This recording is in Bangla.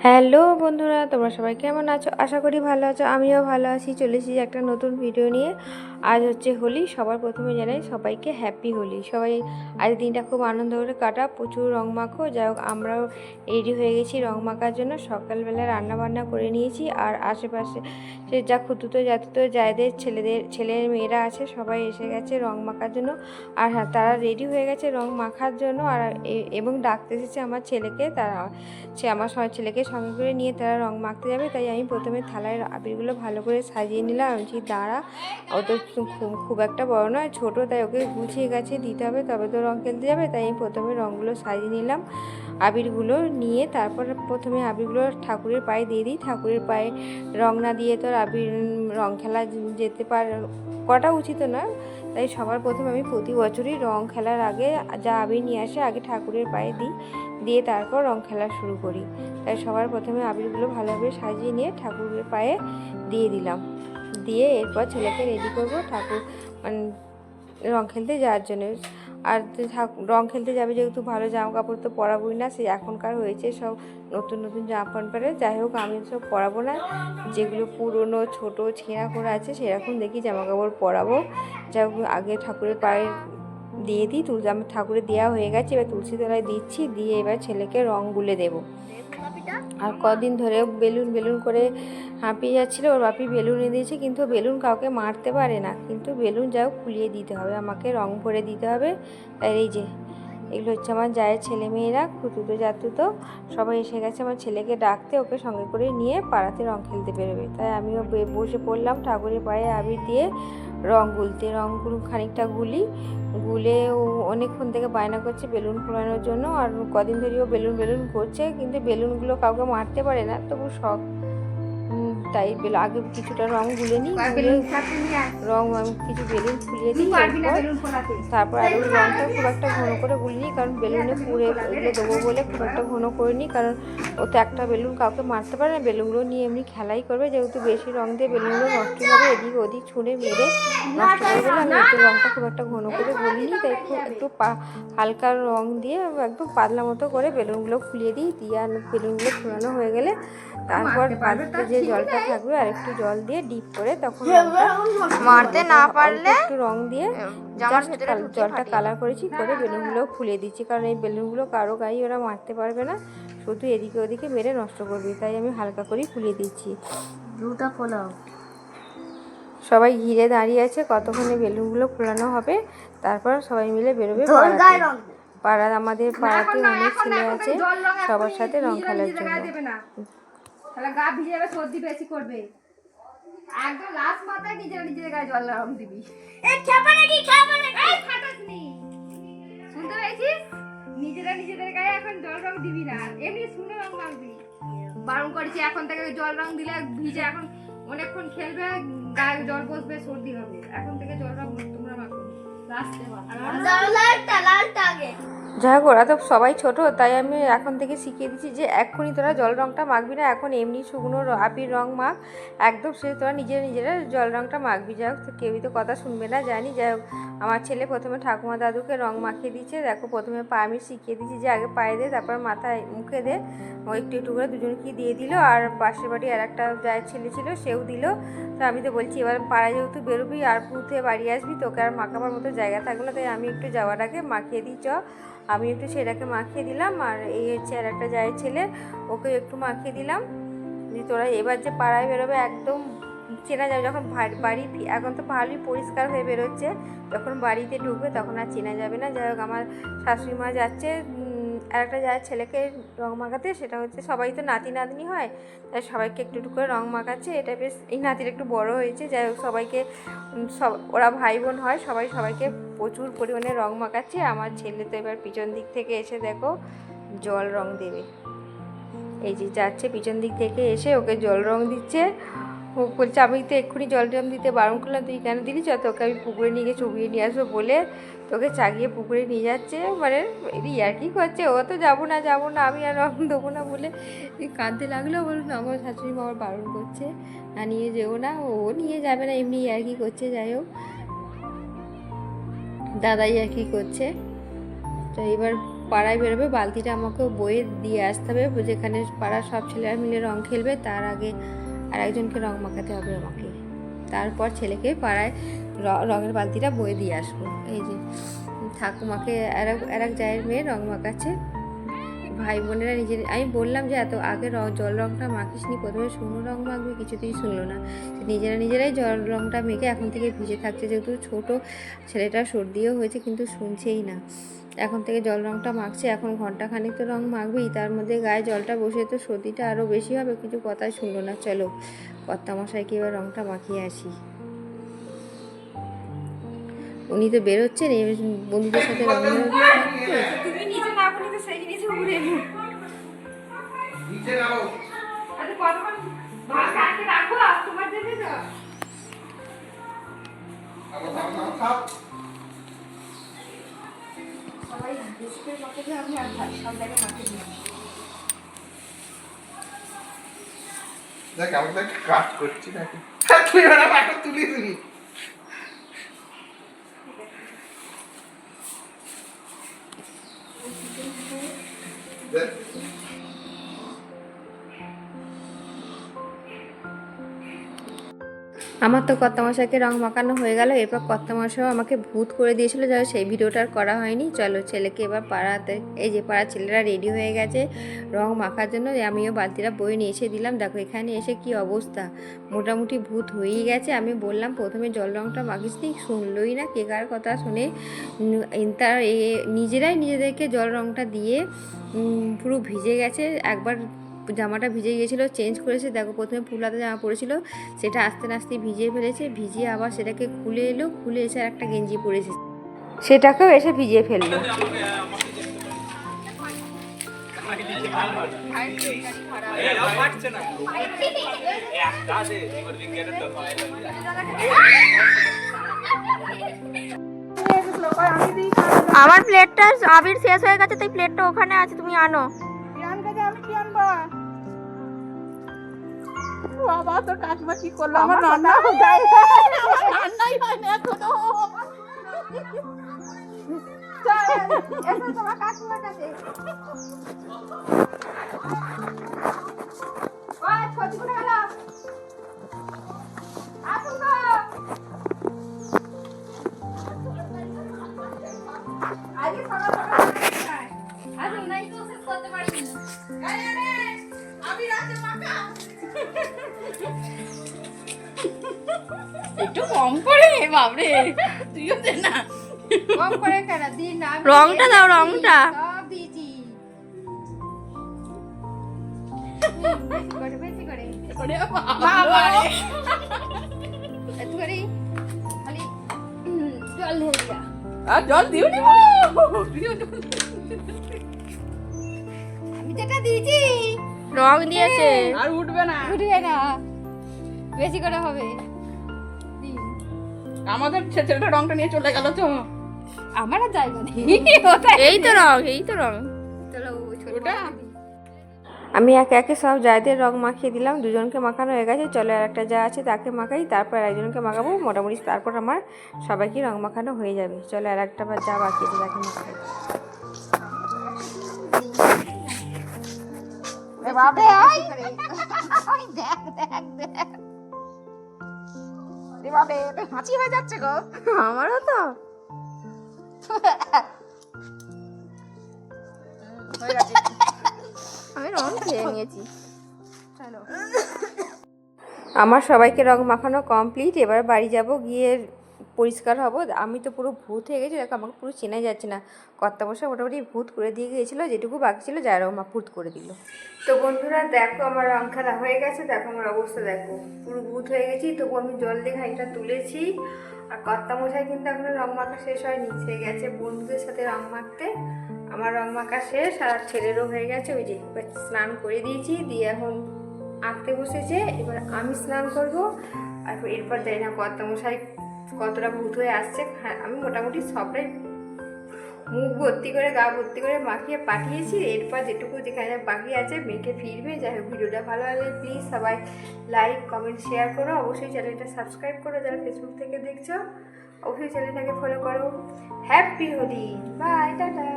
হ্যালো বন্ধুরা, তোমরা সবাই কেমন আছো? আশা করি ভালো আছো। আমিও ভালো আছি। চলে এসেছি একটা নতুন ভিডিও নিয়ে। আজ হচ্ছে হোলি। সবার প্রথমে জানাই সবাইকে হ্যাপি হোলি। সবাই আজ দিনটা খুব আনন্দ করে কাটা, প্রচুর রং মাখো। যাই হোক, আমরাও রেডি হয়ে গেছি রং মাখার জন্য। সকালবেলা রান্না বান্না করে নিয়েছি। আর আশেপাশে সে যা খুতুতো জাতুতো যাদের ছেলের মেয়েরা আছে সবাই এসে গেছে রং মাখার জন্য। আর হ্যাঁ, তারা রেডি হয়ে গেছে রং মাখার জন্য। আর এবং ডাকতে এসেছে আমার ছেলেকে। তারা আমার ছেলেকে সঙ্গে করে নিয়ে তারা রং মাখতে যাবে। তাই আমি প্রথমে থালায় আবিরগুলো ভালো করে সাজিয়ে নিলাম। আমি দাঁড়া, ও তো খুব একটা বড় নয়, ছোটো, তাই ওকে গুছিয়ে গেছে দিতে হবে, তবে তো রং খেলতে যাবে। তাই আমি প্রথমে রঙগুলো সাজিয়ে নিলাম আবিরগুলো নিয়ে। তারপর প্রথমে আবিরগুলো ঠাকুরের পায়ে দিয়ে দিই। ঠাকুরের পায়ে রং না দিয়ে তো আবির রং খেলা যেতে করাটা উচিত নয়। তাই সবার প্রথমে আমি প্রতি বছরই রং খেলার আগে যা আবির নিয়ে আসে আগে ঠাকুরের পায়ে দিই, দিয়ে তারপর রং খেলা শুরু করি। তাই সবার প্রথমে আবিরগুলো ভালোভাবে সাজিয়ে নিয়ে ঠাকুরের পায়ে দিয়ে দিলাম। দিয়ে এরপর ছেলেকে রেডি করবো ঠাকুর রং খেলতে যাওয়ার জন্য। আর রং খেলতে যাবে যেহেতু ভালো জামা কাপড় তো পরাবোই না। সে এখনকার হয়েছে সব নতুন নতুন জামা প্যান্ট পরে। যাই হোক, আমি সব পরাবো না, যেগুলো পুরনো ছোটো ছেঁড়া করে আছে সেরকম দেখি জামা কাপড় পরাবো। যাই হোক, আগে ঠাকুরের পায়ে দিয়ে দিই। আমার ঠাকুরের দেওয়া হয়ে গেছে, এবার তুলসী তলায় দিচ্ছি। দিয়ে এবার ছেলেকে রং গুলে দেবো। আর কদিন ধরে বেলুন করে হাঁপিয়ে যাচ্ছিলো। ওর বাপি বেলুন এনে দিয়েছে, কিন্তু বেলুন কাউকে মারতে পারে না। কিন্তু বেলুন যাও খুলিয়ে দিতে হবে, আমাকে রং ভরে দিতে হবে। তাই এই যে এগুলো হচ্ছে আমার জায়ের ছেলে মেয়েরা, খুতুতো জাতুতো সবাই এসে গেছে আমার ছেলেকে ডাকতে, ওকে সঙ্গে করে নিয়ে পাড়াতে রং খেলতে বেরোবে। তাই আমিও বসে পড়লাম ঠাকুরের পায়ে আবির দিয়ে রং গুলতে। রংগুলো খানিকটা গুলে ও অনেকক্ষণ থেকে বায়না করছে বেলুন ফোলানোর জন্য। আর কদিন ধরেও বেলুন করছে, কিন্তু বেলুনগুলো কাউকে মারতে পারে না, তবু শখ। তাই আগে কিছুটা রং গুলে নিই, রং কিছু বেলুন ফুলিয়ে দিই। তারপর আর ওই রংটা খুব একটা ঘন করে গুলিনি, কারণ বেলুনে পুড়ে এগুলো দেবো বলে খুব একটা ঘন করে নিই। কারণ ও তো একটা বেলুন কাউকে মারতে পারে না, বেলুনগুলো নিয়ে এমনি খেলাই করবে। যেহেতু বেশি রং দিয়ে বেলুনগুলো নষ্ট হবে, এদিক ওদিক ছুঁড়ে মেরে নষ্ট করে বলে আমি একটু রংটা খুব একটা ঘন করে গুলিনি। তাই একটু হালকা রং দিয়ে একদম পাতলা মতো করে বেলুনগুলো ফুলিয়ে দিই। দিয়ে আর বেলুনগুলো ফুলানো হয়ে গেলে তারপর বাড়িতে যে জলটা থাকবে আর একটু জল দিয়ে ডিপ করে তখন মারতে না পারলে একটু রং দিয়ে জলটা কালার করেছি করে বেলুনগুলো ফুলিয়ে দিচ্ছি। কারণ এই বেলুনগুলো কারো গায়ে ওরা মারতে পারবে না, শুধু এদিকে ওদিকে মেরে নষ্ট করবে। তাই আমি হালকা করেই ফুলিয়ে দিচ্ছি। দুটা ফোলাও। সবাই ঘিরে দাঁড়িয়ে আছে, কতক্ষণে বেলুনগুলো ফোলানো হবে। তারপর সবাই মিলে বেরোবে পাড়া। আমাদের পাড়াতে অনেক ছেলে আছে, সবার সাথে রং খেলার জন্য। তাহলে গা ভিজে যাবে, সর্দি বেশি করবে। একদম লাস্ট মাথায় নিজের গায়ে জল রং দিবি। এই খেপানে কি এই ফাটাসনি, শুনতে পেয়েছিস? নিজেদের গায়ে এখন জল রং দিবি না, এমনি শুনে রং মাখবি। বারণ করেছি এখন থেকে জল রং দিলে ভিজে, এখন অনেকক্ষণ খেলবে, গায়ে জল বসবে, সর্দি হবে। এখন থেকে জল রং তোমরা মাখো লাস্টে লালটা আগে। যাই হোক, ওরা তো সবাই ছোট, তাই আমি এখন থেকে শিখিয়ে দিচ্ছি যে এক্ষুনি তোরা জল রঙটা মাখবি না, এখন এমনি শুকনো আবির রং মাখ একদম। সে তোরা নিজেরা জল রঙটা মাখবি। যাই হোক, কেউই তো কথা শুনবে না জানি। যাই হোক, আমার ছেলে প্রথমে ঠাকুমা দাদুকে রং মাখিয়ে দিচ্ছে। দেখো, প্রথমে পা আমি শিখিয়ে দিচ্ছি যে আগে পায়ে দে, তারপর মাথায় মুখে দে। ও একটু করে দুজনকে দিয়ে দিল। আর পাশের বাড়ি আর একটা জায়ের ছেলে ছিল, সেও দিল। তো আমি তো বলছি এবার পাড়ায় যেহেতু বেরোবি আর পুঁতে বাড়ি আসবি, তোকে আর মাখাবার মতো জায়গা থাকবে না, তাই আমি একটু যাওয়ার আগে মাখিয়ে দিই চ। আমি একটু সেটাকে মাখিয়ে দিলাম। আর এই হচ্ছে আর একটা জায়ের ছেলে, ওকে একটু মাখিয়ে দিলাম। যে তোরা এবার যে পাড়ায় বেরোবে একদম চেনা যাবে। যখন বাড়ি এখন তো ভালোই পরিষ্কার হয়ে বেরোচ্ছে, যখন বাড়িতে ঢুকবে তখন আর চেনা যাবে না। যাই হোক, আমার শাশুড়ি মা যাচ্ছে আর একটা জায়ের ছেলেকে রং মাখাতে। সেটা হচ্ছে সবাই তো নাতি নাতনি হয়, তাই সবাইকে একটু করে রং মাখাচ্ছে। এটা বেশ, এই নাতির একটু বড় হয়েছে। যাই হোক, সবাইকে ওরা ভাই বোন হয়, সবাইকে প্রচুর পরিমাণে রং মাখাচ্ছে। আমার ছেলে তো এবার পিছন দিক থেকে এসে দেখো জল রং দেবে। এই যে যাচ্ছে পিছন দিক থেকে এসে ওকে জল রং দিচ্ছে। ও বলছে আমি তো এক্ষুনি জল রং দিতে বারণ করলাম, তুই কেন দিলি? চ তোকে আমি পুকুরে নিয়ে গিয়ে চুবিয়ে নিয়ে আসবো বলে তোকে চাগিয়ে পুকুরে নিয়ে যাচ্ছে। মানে ইয়ার্কি করছে, ও তো যাবো না আমি আর রং দেবো না বলে কাঁদতে লাগলো। বলুন আমার শাশুড়ি মা আবার বারণ করছে, না নিয়ে যেও না, ও নিয়ে যাবে না, এমনি ইয়ার্কি করছে। যাই হোক, দাদাই আর কি করছে। তো এবার পাড়ায় বেরোবে বালতিটা আমাকে বয়ে দিয়ে আসতে হবে, যেখানে পাড়ার সব ছেলেরা মিলে রং খেলবে তার আগে আর একজনকে রং মাখাতে হবে আমাকে, তারপর ছেলেকে পাড়ায় রঙের বালতিটা বয়ে দিয়ে আসবো। এই যে ঠাকুমাকে আর এক জায়ের মেয়ে রং মাখাচ্ছে, ভাই বোনেরা নিজের, আমি বললাম যে এত আগে জল রঙটা মাখিস নি, প্রথমে শুকনো রং মাখবি, কিছুতেই শুনলো না। নিজেরাই জল রঙটা মেখে এখন থেকে ভিজে থাকছে, যেহেতু ছোট ছেলেটা সর্দিও হয়েছে কিন্তু শুনছেই না, এখন থেকে জল রঙটা মাখছে। এখন ঘন্টাখানিক তো রং মাখবেই, তার মধ্যে গায়ে জলটা বসে তো সর্দিটা আরও বেশি হবে, কিছু কথাই শুনলো না। চলো কর্তামশাইকে এবার রঙটা মাখিয়ে আসি। উনি তো বেরোচ্ছেন বন্ধুদের সাথে রং তুমি নিচে না বলে তো সেই নিচে উড়ে এলো। নিচে নাও। আরে কতক্ষণ ভাত কাটতে রাখো তোমার জন্য তো। খাও। সবাই বেশি করে মাখাবে, আমি আর ভাত সব জায়গায় মাখিয়ে দিই। দেখ আমি তো একটা কাজ করছি নাকি, তুই ওরা বাটা তুলিস নি। দেখ আমার তো কর্তামশাইকে রং মাখানো হয়ে গেল, এরপর কর্তামশাইও আমাকে ভূত করে দিয়েছিল, যাই সেই ভিডিওটা আর করা হয়নি। চলো ছেলেকে এবার পাড়াতে, এই যে পাড়ার ছেলেরা রেডি হয়ে গেছে রং মাখার জন্য, আমিও বালতিটা বয়ে নিয়ে এসে দিলাম। দেখো এখানে এসে কি অবস্থা, মোটামুটি ভূত হয়েই গেছে। আমি বললাম প্রথমে জল রংটা মাখিস নি, শুনলই না, কে কার কথা শুনে তার নিজেরাই নিজেদেরকে জল রংটা দিয়ে পুরো ভিজে গেছে। একবার জামাটা ভিজে গিয়েছিলো, চেঞ্জ করেছে, দেখো প্রথমে ফুলাতে জামা পরেছিল, সেটা আস্তে আস্তে ভিজিয়ে ফেলেছে, ভিজিয়ে আবার সেটাকে খুলে এলো, খুলে এসে আর একটা গেঞ্জি পরেছে, সেটাকেও এসে ভিজিয়ে ফেললো। আমার প্লেটটা আবির শেষ হয়ে গেছে, তাই প্লেটটা ওখানে আছে, তুমি আনো। বাবা তোর কাকিমা কি করলো, আমার রান্না হয়ে যায়, আমার রান্নাই হয় না এখনো। এসো তোমার কাকিমার কাছে। ওই ছোটি করে গেল। আসুন গো। আজকে সকাল সকাল আসুন, নাই তো শেষ করতে পারিনি। আমি রাতে মাখা একটু কম করে বাবরে, তুইও দে না। কম করে কেন দিন না, আমি রংটা দাও, রংটা। সব দিয়েছি। বেশি করে ওরে বাবা রে। একটু করে খালি জল ঢেলে দিয়া। আর জল দিও নি, আমি যেটা দিয়েছি রং দিয়েছে। আর উঠবে না। উঠবে না, বেশি করে হবে। দিন। আমাদের ছেলেটা রংটা নিয়ে চলে গেল তো। আমার আর জায়গা নেই। এই তো রং, এই তো রং। চলো ওই ছোট ওটা? আমি একে একে সব জায়দের রং মাখিয়ে দিলাম, দুজনকে মাখানো হয়ে গেছে। চলো আর একটা যা আছে তাকে মাখাই, তারপর একজনকে মাখাবো, মোটামুটি তারপর আমার সবাইকে রং মাখানো হয়ে যাবে। চলো আর একটা যা বাকি আছে তাকে মাখাই। বাবা দেখ দেখ দেখ, রে বাবা হাঁচি হয়ে যাচ্ছে গো। আমারও তো হয়ে গেছে। আমি রং খেয়ে নিয়েছি। চলো আমার সবাইকে রং মাখানো কমপ্লিট, এবার বাড়ি যাব, গিয়ে পরিষ্কার হব। আমি তো পুরো ভূত হয়ে গেছি, দেখো আমাকে পুরো চেনাই যাচ্ছে না। কর্তামশাই মোটামুটি ভূত করে দিয়ে গিয়েছিলো, যেটুকু বাকি ছিল যারাও মা ভূত করে দিল। তো বন্ধুরা দেখো আমার রং খেলা হয়ে গেছে, দেখো আমার অবস্থা দেখো, পুরো ভূত হয়ে গেছি। তবু আমি জল দিয়ে খানিকটা তুলেছি। আর কর্তামশাই কিন্তু এখনো রং মাখা শেষ হয়নি, সে গেছে বন্ধুদের সাথে রং মাখতে। আমার রং মাখা শেষ, আর ছেলেরও হয়ে গেছে। ওই যে এবার স্নান করে দিয়েছি, দিয়ে এখন আঁকতে বসেছে। এবার আমি স্নান করবো, আর এরপর জানি না কর্তামশাই কতটা ভূত হয়ে আসছে। আমি মোটামুটি সবটাই মুখ ভর্তি করে গা ভর্তি করে মাখিয়ে পাঠিয়েছি। এরপর যেটুকু যেখানে বাকি আছে মেখে ফিরবে। যাই হোক, ভিডিওটা ভালো লাগলে প্লিজ সবাই লাইক কমেন্ট শেয়ার করো, অবশ্যই চ্যানেলটা সাবস্ক্রাইব করো। যারা ফেসবুক থেকে দেখছো অবশ্যই চ্যানেলটাকে ফলো করো। Happy Holi, bye, tata.